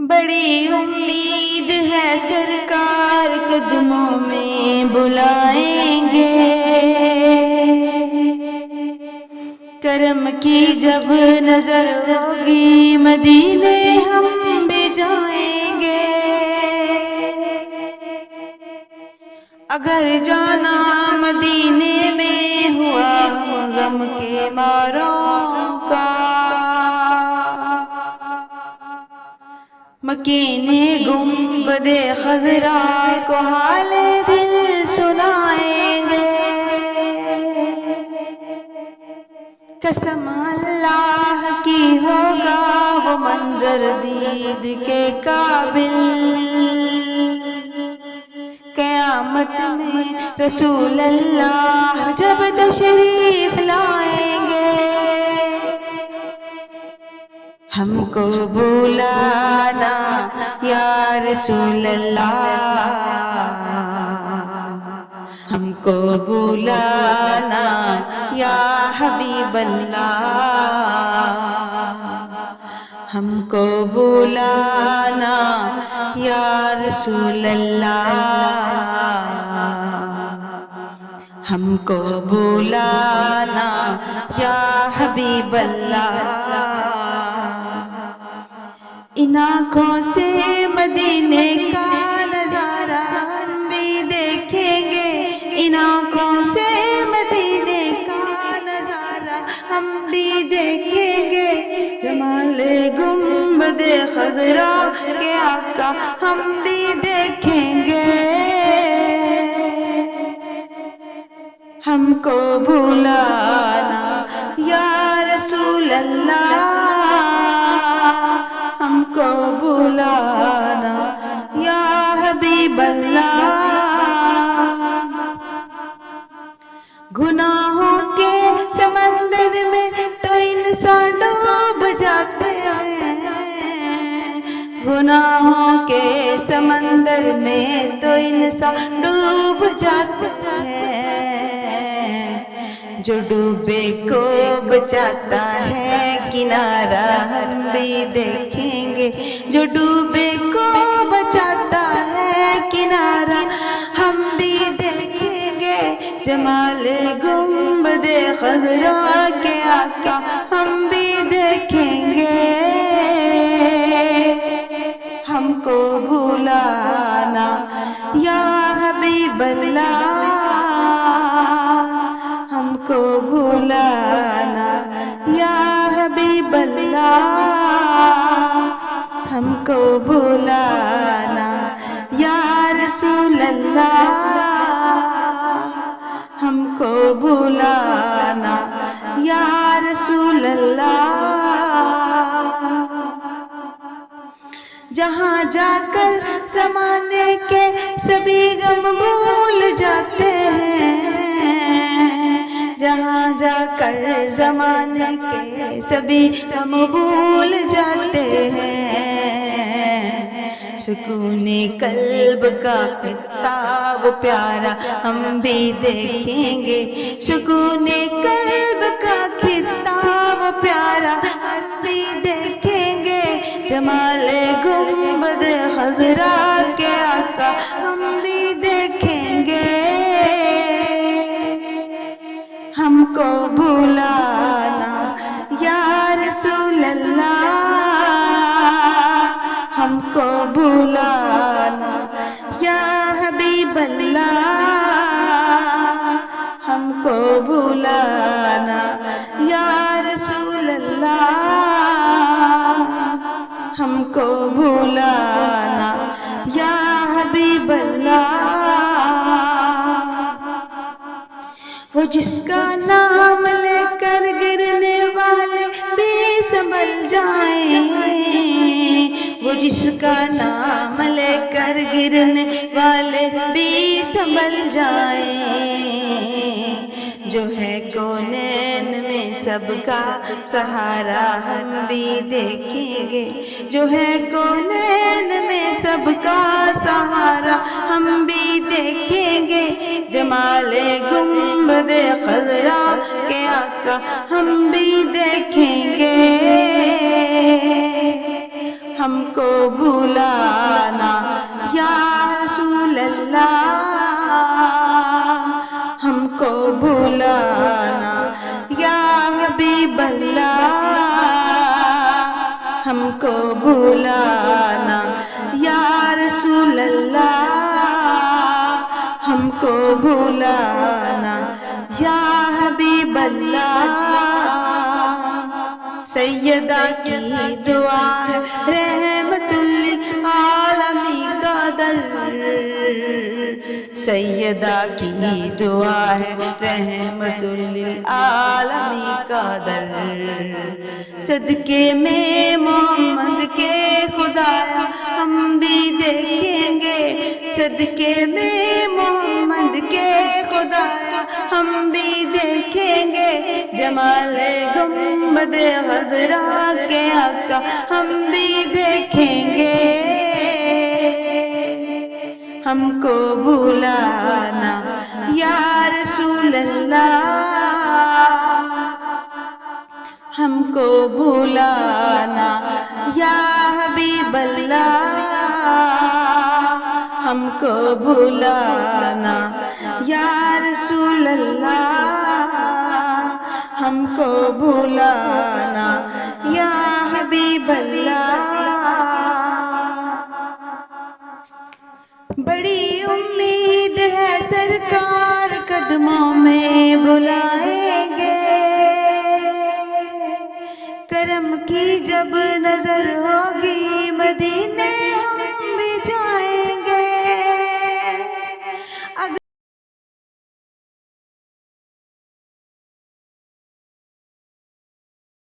بڑی امید ہے سرکار قدموں میں بلائیں گے، کرم کی جب نظر ہوگی مدینے ہم بھی جائیں گے۔ اگر جانا مدینے میں ہوا غم کے ماروں کا، مکین گنبد خضرا کو حال دل سنائیں گے۔ قسم اللہ کی ہوگا وہ منظر دید کے قابل، قیامت میں رسول اللہ جب تشریف لائیں گے۔ ہم کو بلانا یا رسول اللہ، ہم کو بلانا یا حبیب اللہ، ہم کو بلانا یا رسول اللہ، ہم کو بلانا یا حبیب اللہ۔ ان آنکھوں سے مدینے کا نظارہ ہم بھی دیکھیں گے، ان آنکھوں سے مدینے کا نظارہ ہم بھی دیکھیں گے۔ جمال گنبد خضرا کے آقا ہم بھی دیکھیں گے۔ ہم کو بلانا یا رسول اللہ، ہم کو بلانا یا حبیب اللہ۔ گناہوں کے سمندر میں تو انسان ڈوب جاتے ہیں، گناہوں کے سمندر میں تو انسان ڈوب جاتا ہے۔ جو ڈوبے کو بچاتا ہے کنارہ ہم بھی دیکھیں گے، جو ڈوبے کو بچاتا ہے کنارہ ہم بھی دیکھیں گے۔ جمال گنبد خضرا کے آقا ہم بھی دیکھیں گے۔ ہم کو بلانا یا حبیب اللہ، ہم کو بلانا یا حبیب اللہ، ہم کو بلانا یا رسول اللہ، ہم کو بلانا یا رسول اللہ۔ جہاں جا کر زمانے کے سبھی غم بھول جاتے ہیں، جہاں جا کر زمانے کے سبھی غم بھول جاتے ہیں۔ سکون قلب کا خطاب پیارا ہم بھی دیکھیں گے، سکون قلب کا خطاب پیارا ہم بھی دیکھیں گے۔ جمال گنبد خضرا کے آقا ہم بھی دیکھیں گے۔ ہم کو بلانا یا رسول اللہ، ہم کو بلانا یا حبیب اللہ، ہم کو بلانا یا رسول اللہ، ہم کو بلانا یا حبیب اللہ۔ وہ جس کا نام لے کر گرنے والے بھی سنبھل جائیں، وہ جس کا نام لے کر گرنے والے بھی سنبھل جائیں۔ جو ہے کونین میں سب کا سہارا ہم بھی دیکھیں گے، جو ہے کونین میں سب کا سہارا ہم بھی دیکھیں گے۔ جمال گنبد خضرا کے آقا ہم بھی دیکھیں گے، ہم کو بھلانا یا رسول اللہ، ہم کو بھلانا یا حبیب اللہ، ہم کو بھلانا یا رسول اللہ، ہم کو بھلانا یا حبیب اللہ۔ سیدہ کی دعا ہے رحمت للعالمین کا در، سیدہ کی دعا ہے رحمت للعالمین کا در، صدقے میں محمد کے خدا ہم بھی دیکھیں گے، صدقے میں محمد کے خدا ہم بھی دیکھیں گے، جمال گنبد خضرا کے آقا ہم بھی دیکھیں گے، ہم کو بھلانا یا رسول اللہ، ہم کو بھلانا یا حبیب اللہ، ہم کو بھلانا یا رسول اللہ، ہم کو بھلانا یا حبیب اللہ۔ بڑی امید ہے سرکار قدموں میں بلائیں گے، کرم کی جب نظر ہوگی مدینے